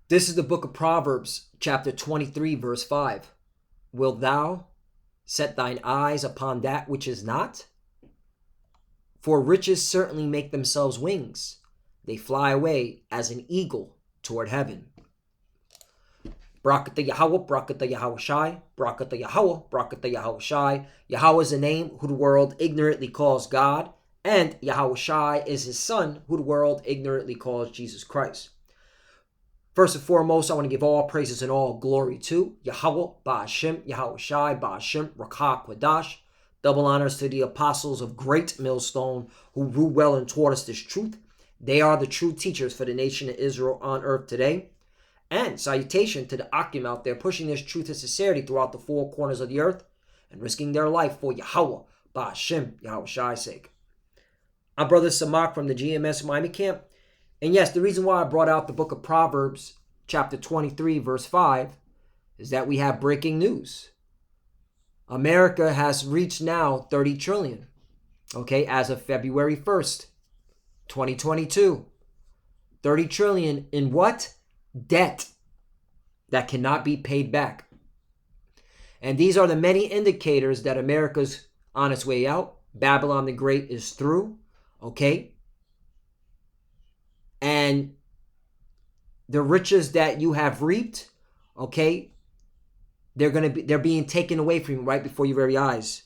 This is the book of Proverbs, chapter 23, verse 5. Wilt thou set thine eyes upon that which is not? For riches certainly make themselves wings. They fly away as an eagle toward heaven. Barakatah Yahweh, Barakatah Yahweh Shai, Barakatah Yahweh, Barakatah Yahweh Shai. Yahweh is a name who the world ignorantly calls God, and Yahweh Shai is his son, who the world ignorantly calls Jesus Christ. First and foremost, I want to give all praises and all glory to Yahweh, Ba'ashem, Yahweh Shai, Ba'ashem, Rakah, Quadash. Double honors to the apostles of Great Millstone who ruled well and taught us this truth. They are the true teachers for the nation of Israel on earth today. And salutation to the Akim out there pushing this truth and sincerity throughout the four corners of the earth and risking their life for Yahweh, Ba'ashem, Yahweh Shai's sake. I'm Brother Samak from the GMS Miami camp. And yes, the reason why I brought out the book of Proverbs, chapter 23, verse 5, is that we have breaking news. America has reached now 30 trillion, okay, as of February 1st, 2022. 30 trillion in what? Debt that cannot be paid back. And these are the many indicators that America's on its way out. Babylon the Great is through, okay? And the riches that you have reaped, okay, they're being taken away from you right before your very eyes.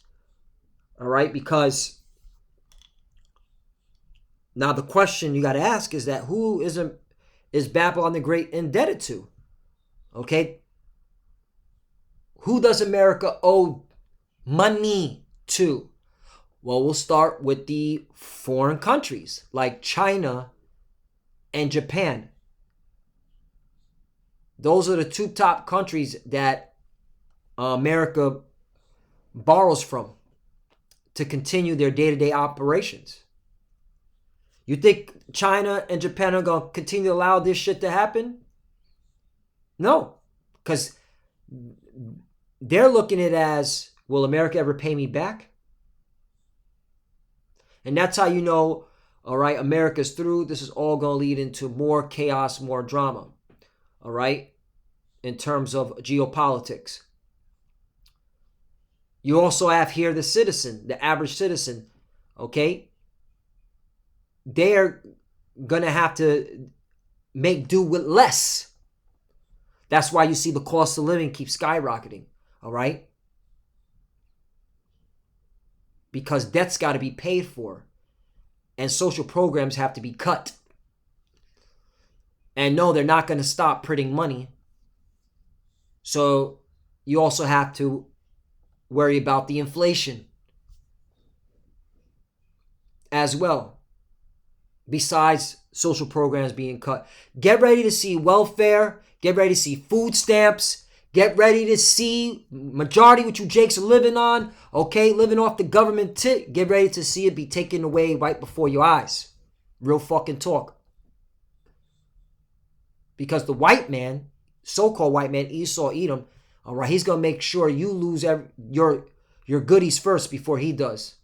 All right, because now the question you got to ask is that who is Babylon the Great indebted to? Okay, who does America owe money to? Well, we'll start with the foreign countries like China and Japan. Those are the two top countries that America borrows from to continue their day-to-day operations. You think China and Japan are going to continue to allow this shit to happen? No, because they're looking at it as, will America ever pay me back? And that's how you know, all right, America's through. This is all going to lead into more chaos, more drama, all right, in terms of geopolitics. You also have here the citizen, the average citizen, okay? They're going to have to make do with less. That's why you see the cost of living keep skyrocketing, all right? Because debt's got to be paid for. And social programs have to be cut. And no, they're not going to stop printing money. So you also have to worry about the inflation as well. Besides social programs being cut. Get ready to see welfare. Get ready to see food stamps. Get ready to see majority what you Jakes are living on. Okay, living off the government tip. Get ready to see it be taken away right before your eyes. Real fucking talk. Because the white man, so-called white man, Esau Edom, all right, he's going to make sure you lose your goodies first before he does.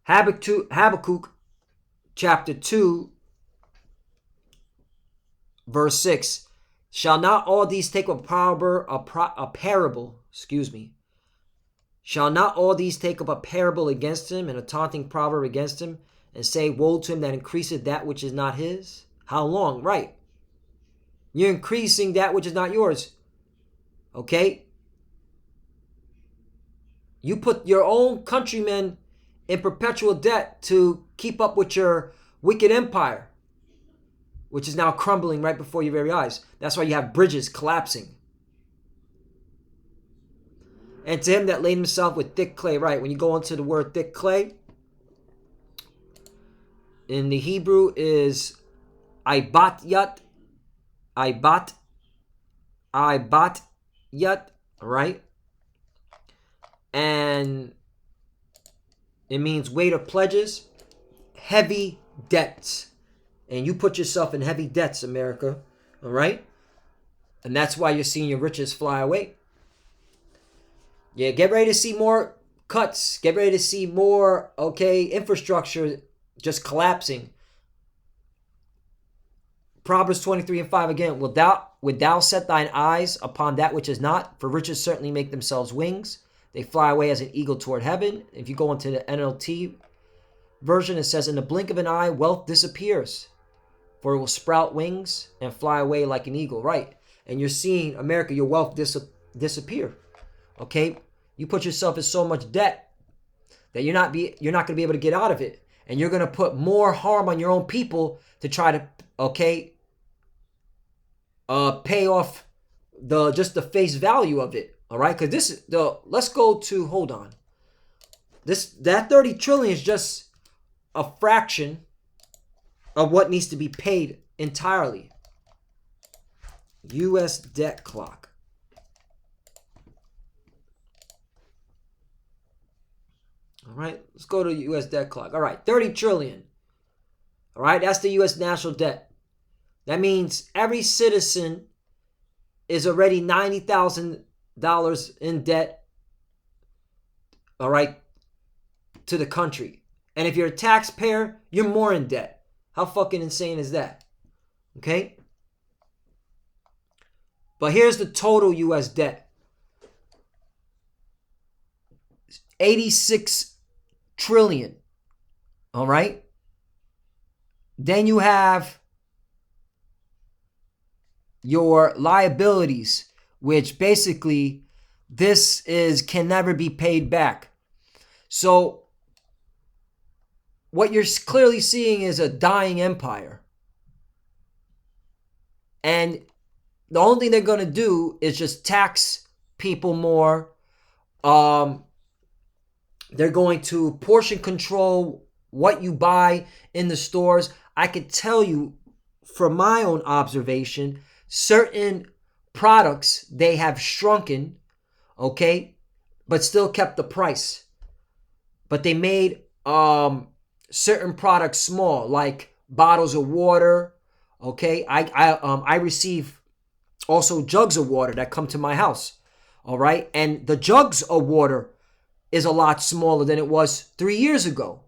Habakkuk chapter 2, verse 6. Shall not all these take up a parable, Shall not all these take up a parable against him and a taunting proverb against him and say, woe to him that increaseth that which is not his? How long? Right. You're increasing that which is not yours. Okay? You put your own countrymen in perpetual debt to keep up with your wicked empire, which is now crumbling right before your very eyes. That's why you have bridges collapsing. And to him that laid himself with thick clay, right, when you go into the word thick clay, in the Hebrew is Ibat yat, right? And it means weight of pledges, heavy debts. And you put yourself in heavy debts, America, all right? And that's why you're seeing your riches fly away. Yeah, get ready to see more cuts. Get ready to see more, okay, infrastructure just collapsing. Proverbs 23:5 again. Wilt thou set thine eyes upon that which is not? For riches certainly make themselves wings. They fly away as an eagle toward heaven. If you go into the NLT version, it says, in the blink of an eye, wealth disappears. For it will sprout wings and fly away like an eagle. Right. And you're seeing, America, your wealth disappear. Okay? You put yourself in so much debt that you're not going to be able to get out of it. And you're going to put more harm on your own people to try to, pay off the face value of it. All right? Because let's go to, hold on. That 30 trillion is just a fraction of what needs to be paid entirely. U.S. debt clock. All right, let's go to U.S. debt clock. All right, 30 trillion. All right, that's the U.S. national debt. That means every citizen is already $90,000 in debt, all right, to the country. And if you're a taxpayer, you're more in debt. How fucking insane is that? Okay? But here's the total U.S. debt. 86 trillion. All right? Then you have your liabilities, which basically can never be paid back. So what you're clearly seeing is a dying empire. And the only thing they're going to do is just tax people more. They're going to portion control what you buy in the stores. I could tell you from my own observation, certain products, they have shrunken, okay, but still kept the price. But they made certain products small, like bottles of water, okay. I receive also jugs of water that come to my house, all right, and the jugs of water is a lot smaller than it was 3 years ago.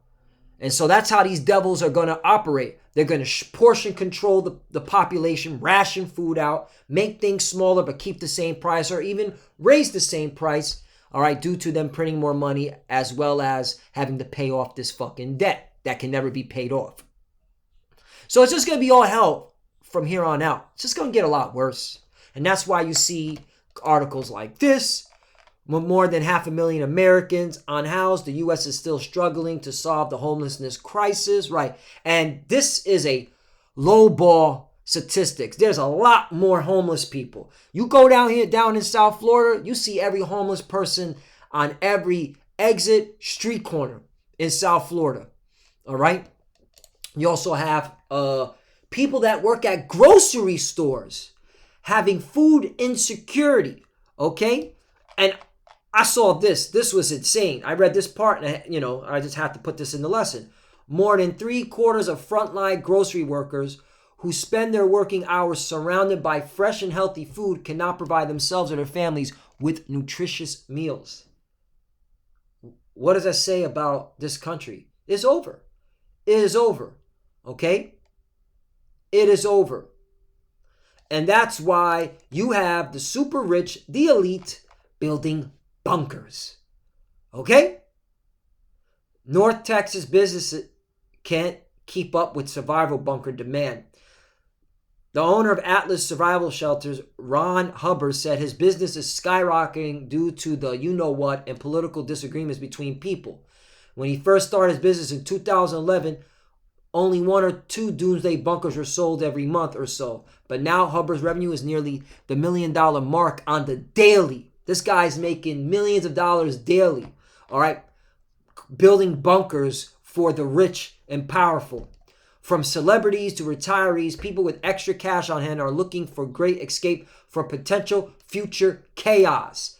And so that's how these devils are going to operate. They're going to portion control the population, ration food out, make things smaller but keep the same price, or even raise the same price, all right, due to them printing more money, as well as having to pay off this fucking debt that can never be paid off. So it's just going to be all hell from here on out. It's just going to get a lot worse. And that's why you see articles like this. More than 500,000 Americans unhoused. The U.S. is still struggling to solve the homelessness crisis, right? And this is a lowball statistics. There's a lot more homeless people. You go down in South Florida, you see every homeless person on every exit street corner in South Florida, all right? You also have people that work at grocery stores having food insecurity, okay? And I saw this. This was insane. I read this part and, I just have to put this in the lesson. More than 3/4 of frontline grocery workers who spend their working hours surrounded by fresh and healthy food cannot provide themselves or their families with nutritious meals. What does that say about this country? It's over. It is over. Okay? It is over. And that's why you have the super rich, the elite, building bunkers. Okay? North Texas businesses can't keep up with survival bunker demand. The owner of Atlas Survival Shelters, Ron Hubbard, said his business is skyrocketing due to the you-know-what and political disagreements between people. When he first started his business in 2011, only 1 or 2 doomsday bunkers were sold every month or so. But now Hubbard's revenue is nearly the $1 million mark on the daily. This guy's making millions of dollars daily, all right, building bunkers for the rich and powerful. From celebrities to retirees, people with extra cash on hand are looking for great escape from potential future chaos.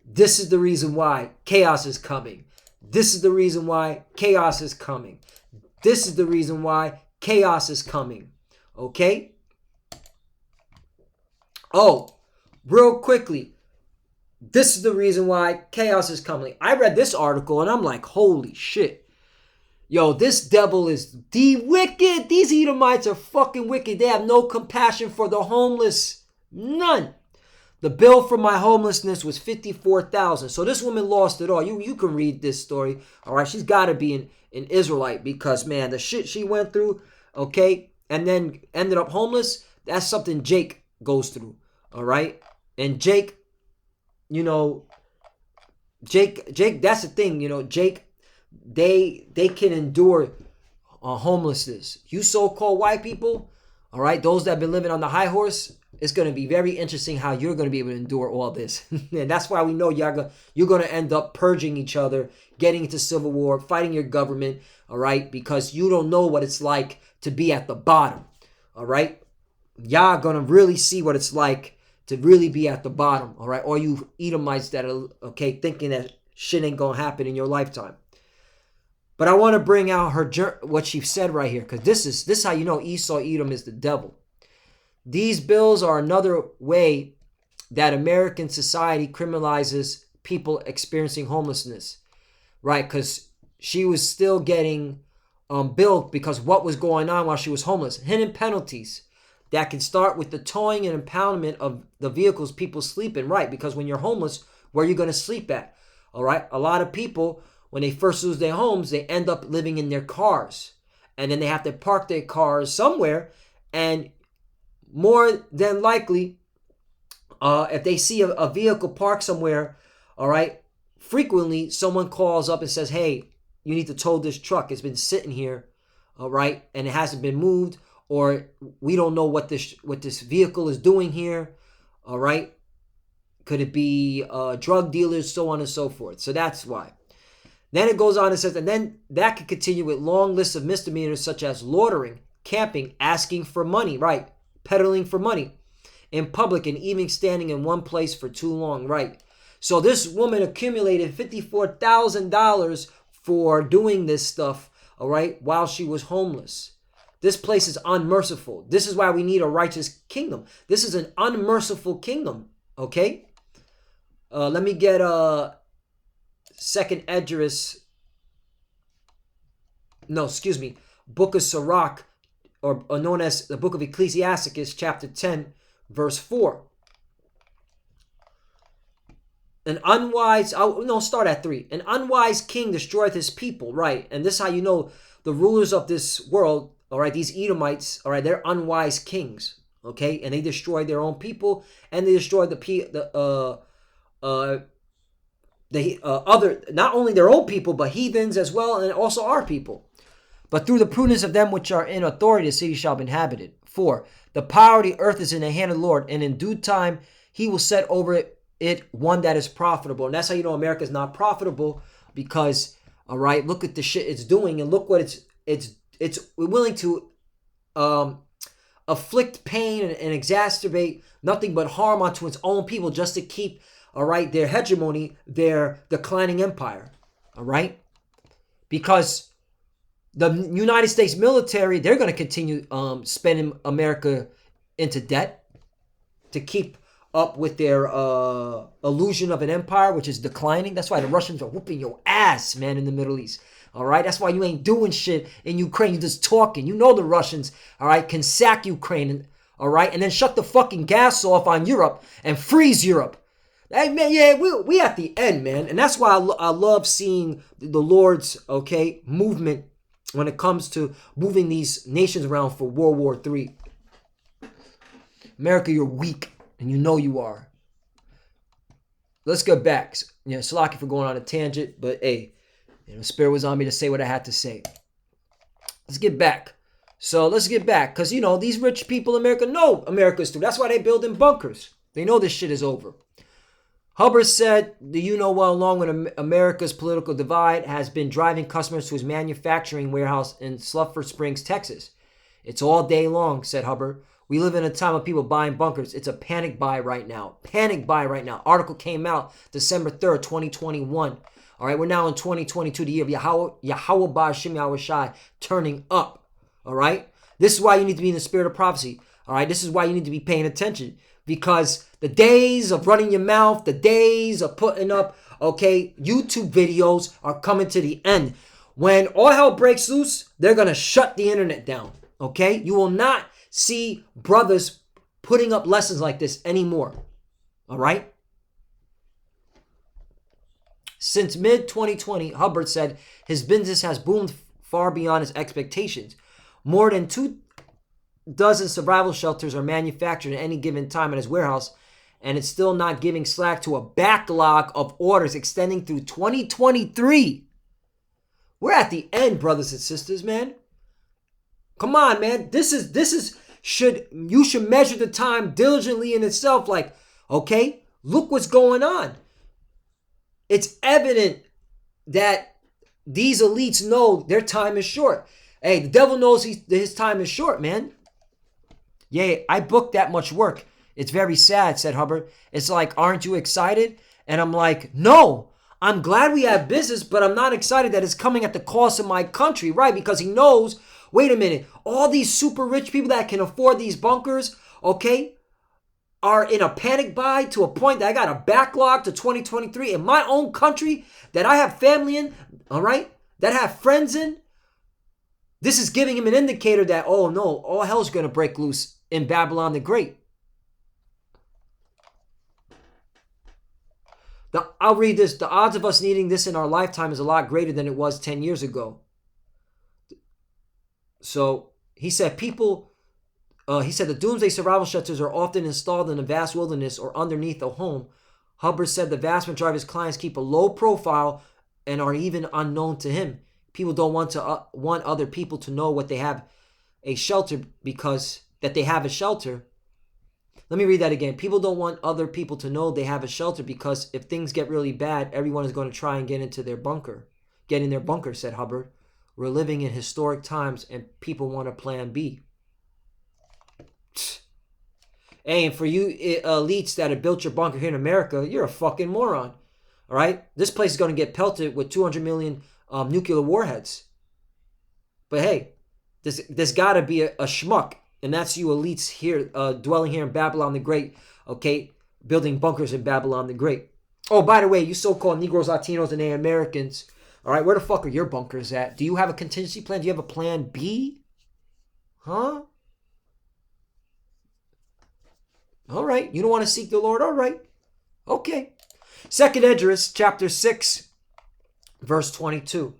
This is the reason why chaos is coming. This is the reason why chaos is coming. This is the reason why chaos is coming. Okay? Oh, real quickly. This is the reason why chaos is coming. I read this article and I'm like, holy shit. Yo, this devil is the wicked. These Edomites are fucking wicked. They have no compassion for the homeless. None. The bill for my homelessness was $54,000. So this woman lost it all. You can read this story. All right, she's got to be an Israelite because, man, the shit she went through, okay, and then ended up homeless, that's something Jake goes through. All right? And Jake, you know, Jake, that's the thing, you know, Jake, they can endure homelessness. You so-called white people, all right, those that have been living on the high horse, it's going to be very interesting how you're going to be able to endure all this. And that's why we know you're going to end up purging each other, getting into civil war, fighting your government, all right, because you don't know what it's like to be at the bottom, all right? Y'all going to really see what it's like to really be at the bottom, all right? Or you Edomites that are, okay, thinking that shit ain't going to happen in your lifetime. But I want to bring out what she said right here, because this is how you know Esau Edom is the devil. These bills are another way that American society criminalizes people experiencing homelessness, right? Because she was still getting billed because what was going on while she was homeless. Hidden penalties that can start with the towing and impoundment of the vehicles people sleep in, right? Because when you're homeless, where are you going to sleep at? All right. A lot of people, when they first lose their homes, they end up living in their cars. And then they have to park their cars somewhere. And more than likely, if they see a vehicle parked somewhere, all right, frequently someone calls up and says, hey, you need to tow this truck. It's been sitting here, all right, and it hasn't been moved, or we don't know what this vehicle is doing here, all right? Could it be drug dealers, so on and so forth. So that's why. Then it goes on and says, and then that could continue with long lists of misdemeanors such as loitering, camping, asking for money, right? Peddling for money in public and even standing in one place for too long, right? So this woman accumulated $54,000 for doing this stuff, all right, while she was homeless. This place is unmerciful. This is why we need a righteous kingdom. This is an unmerciful kingdom, okay? Let me get Second Esdras. No, excuse me. Book of Sirach, or known as the book of Ecclesiasticus, chapter 10, verse 4. Start at 3. An unwise king destroyeth his people, right? And this is how you know the rulers of this world, all right, these Edomites, all right, they're unwise kings, okay? And they destroy their own people, and they destroy not only their own people, but heathens as well, and also our people. But through the prudence of them which are in authority, the city shall be inhabited. 4. The power of the earth is in the hand of the Lord, and in due time he will set over it one that is profitable. And that's how you know America is not profitable, because, all right, look at the shit it's doing, and look what it's willing to afflict pain and exacerbate nothing but harm onto its own people just to keep, all right, their hegemony, their declining empire, all right? Because the United States military, they're going to continue spending America into debt to keep up with their illusion of an empire, which is declining. That's why the Russians are whooping your ass, man, in the Middle East. All right? That's why you ain't doing shit in Ukraine. You're just talking. You know the Russians, all right, can sack Ukraine, all right, and then shut the fucking gas off on Europe and freeze Europe. Hey, man, yeah, we at the end, man. And that's why I love seeing the Lord's, okay, movement when it comes to moving these nations around for World War III. America, you're weak, and you know you are. Let's get back. Salaki for going on a tangent, but hey, Spirit was on me to say what I had to say. Let's get back. So let's get back, because, these rich people in America know America's through. That's why they build in bunkers. They know this shit is over. Hubbard said, along with America's political divide has been driving customers to his manufacturing warehouse in Sulphur Springs, Texas. It's all day long, said Hubbard. We live in a time of people buying bunkers. It's a panic buy right now. Panic buy right now. Article came out December 3rd, 2021. All right, we're now in 2022, the year of Yahweh Ba Shem Yahweh Shai, turning up. All right? This is why you need to be in the spirit of prophecy. All right? This is why you need to be paying attention. Because the days of running your mouth, the days of putting up, okay, YouTube videos are coming to the end. When all hell breaks loose, they're going to shut the internet down. Okay? You will not see brothers putting up lessons like this anymore. All right? Since mid-2020, Hubbard said his business has boomed far beyond his expectations. More than 24 survival shelters are manufactured at any given time at his warehouse, and it's still not giving slack to a backlog of orders extending through 2023. We're at the end, brothers and sisters, man. Come on, man. You should measure the time diligently in itself. Like, okay, look what's going on. It's evident that these elites know their time is short. Hey, the devil knows his time is short, man. Yeah, I booked that much work. It's very sad, said Hubbard. It's like, aren't you excited? And I'm like, no, I'm glad we have business, but I'm not excited that it's coming at the cost of my country, right? Because he knows, wait a minute, all these super rich people that can afford these bunkers, okay, are in a panic buy to a point that I got a backlog to 2023 in my own country that I have family in, all right, that I have friends in. This is giving him an indicator that, oh no, all hell's going to break loose in Babylon the Great. I'll read this. The odds of us needing this in our lifetime is a lot greater than it was 10 years ago. So he said the doomsday survival shelters are often installed in a vast wilderness or underneath a home. Hubbard said the vast majority of his clients keep a low profile and are even unknown to him. People don't want other people to know what they have a shelter that they have a shelter. Let me read that again. People don't want other people to know they have a shelter because if things get really bad, everyone is going to try and get in their bunker, said Hubbard. We're living in historic times and people want a plan B. Hey, and for you elites that have built your bunker here in America, you're a fucking moron. All right? This place is going to get pelted with 200 million nuclear warheads. But hey, there's got to be a schmuck. And that's you elites here, dwelling here in Babylon the Great, okay? Building bunkers in Babylon the Great. Oh, by the way, you so-called Negroes, Latinos, and Americans, all right, where the fuck are your bunkers at? Do you have a contingency plan? Do you have a plan B? Huh? All right, you don't want to seek the Lord? All right. Okay. 2nd Esdras, chapter 6, verse 22.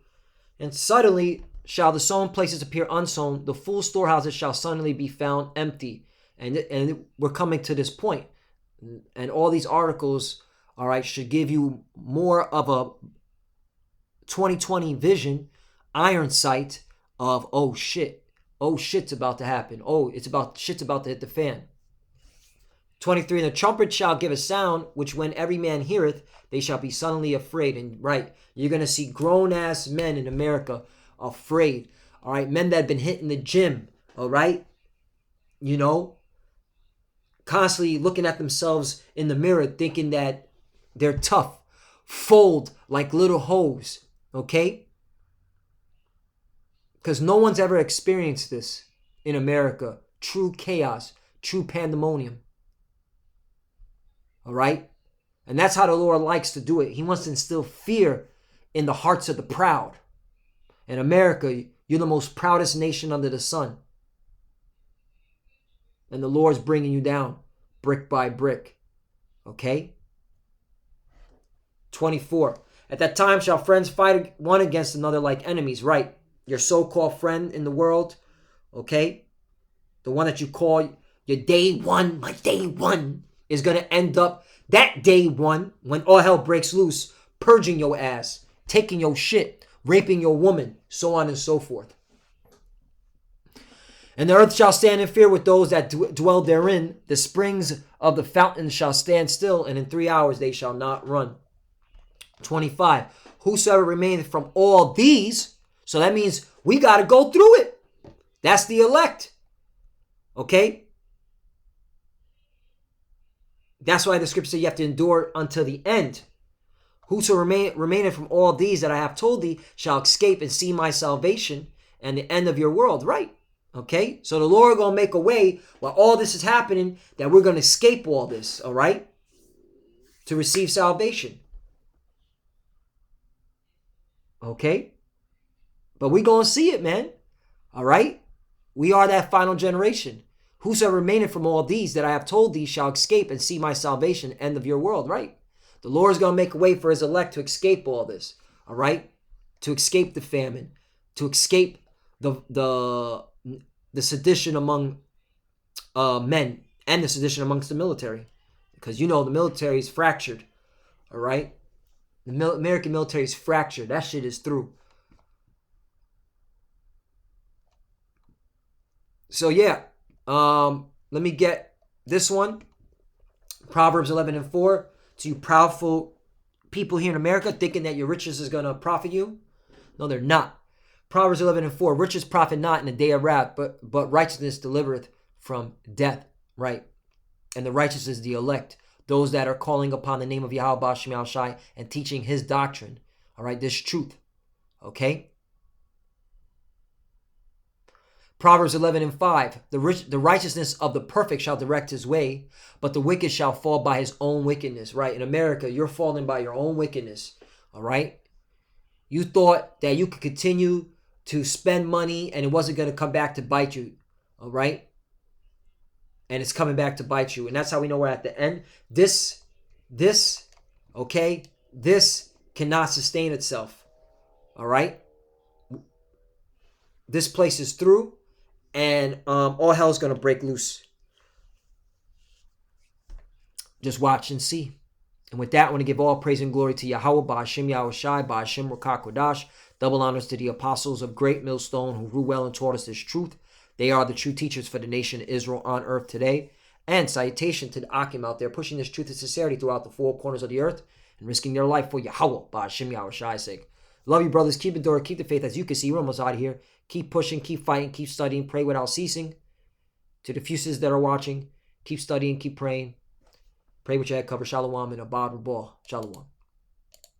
And suddenly shall the sown places appear unsown, the full storehouses shall suddenly be found empty. And we're coming to this point. And all these articles, all right, should give you more of a 2020 vision, iron sight of, oh shit's about to happen. Shit's about to hit the fan. 23, and the trumpet shall give a sound, which when every man heareth, they shall be suddenly afraid. And right, you're going to see grown-ass men in America afraid. All right, men that have been hitting the gym, all right? You know, constantly looking at themselves in the mirror, thinking that they're tough, fold like little hoes, okay? Because no one's ever experienced this in America. True chaos, true pandemonium. All right? And that's how the Lord likes to do it. He wants to instill fear in the hearts of the proud. In America, you're the most proudest nation under the sun. And the Lord's bringing you down brick by brick. Okay? 24. At that time shall friends fight one against another like enemies. Right. Your so-called friend in the world. Okay? The one that you call your day one, my day one, is going to end up that day one when all hell breaks loose, purging your ass, taking your shit, raping your woman, so on and so forth. And the earth shall stand in fear with those that dwell therein. The springs of the fountains shall stand still, and in 3 hours they shall not run. 25. Whosoever remaineth from all these, so that means we got to go through it. That's the elect. Okay? That's why the scripture says you have to endure until the end. Whoso remaineth from all these that I have told thee shall escape and see my salvation and the end of your world. Right. Okay. So the Lord going to make a way while all this is happening that we're going to escape all this. All right. To receive salvation. Okay. But we going to see it, man. All right? We are that final generation. Whoso remaineth from all these that I have told thee shall escape and see my salvation, end of your world, right? The Lord is going to make a way for his elect to escape all this, all right? To escape the famine, to escape the sedition among men and the sedition amongst the military. Because, you know, the military is fractured, all right? The American military is fractured. That shit is through. So, yeah. Let me get this one. Proverbs 11:4. To you proudful people here in America thinking that your riches is going to profit you. No, they're not. Proverbs 11:4. Riches profit not in the day of wrath, but righteousness delivereth from death. Right? And the righteous is the elect. Those that are calling upon the name of Yahweh Ba'ashem Yahushai and teaching his doctrine. All right? This truth. Okay? Proverbs 11:5, the righteousness of the perfect shall direct his way, but the wicked shall fall by his own wickedness, right? In America, you're falling by your own wickedness, all right? You thought that you could continue to spend money and it wasn't going to come back to bite you, all right? And it's coming back to bite you. And that's how we know we're at the end. This cannot sustain itself, all right? This place is through. And all hell's going to break loose. Just watch and see. And with that, I want to give all praise and glory to Yahweh, Ba'ashem Yahushai, Ba'ashem Rakah Kodash. Double honors to the apostles of Great Millstone who grew well and taught us this truth. They are the true teachers for the nation of Israel on earth today. And salutation to the Akim out there pushing this truth and sincerity throughout the four corners of the earth and risking their life for Yahweh, Ba'ashem Yahushai's sake. Love you, brothers. Keep enduring. Keep the faith. As you can see, we're almost out of here. Keep pushing. Keep fighting. Keep studying. Pray without ceasing. To the fuses that are watching, keep studying. Keep praying. Pray with your head covered. Shalom and abad rabah. Shalom.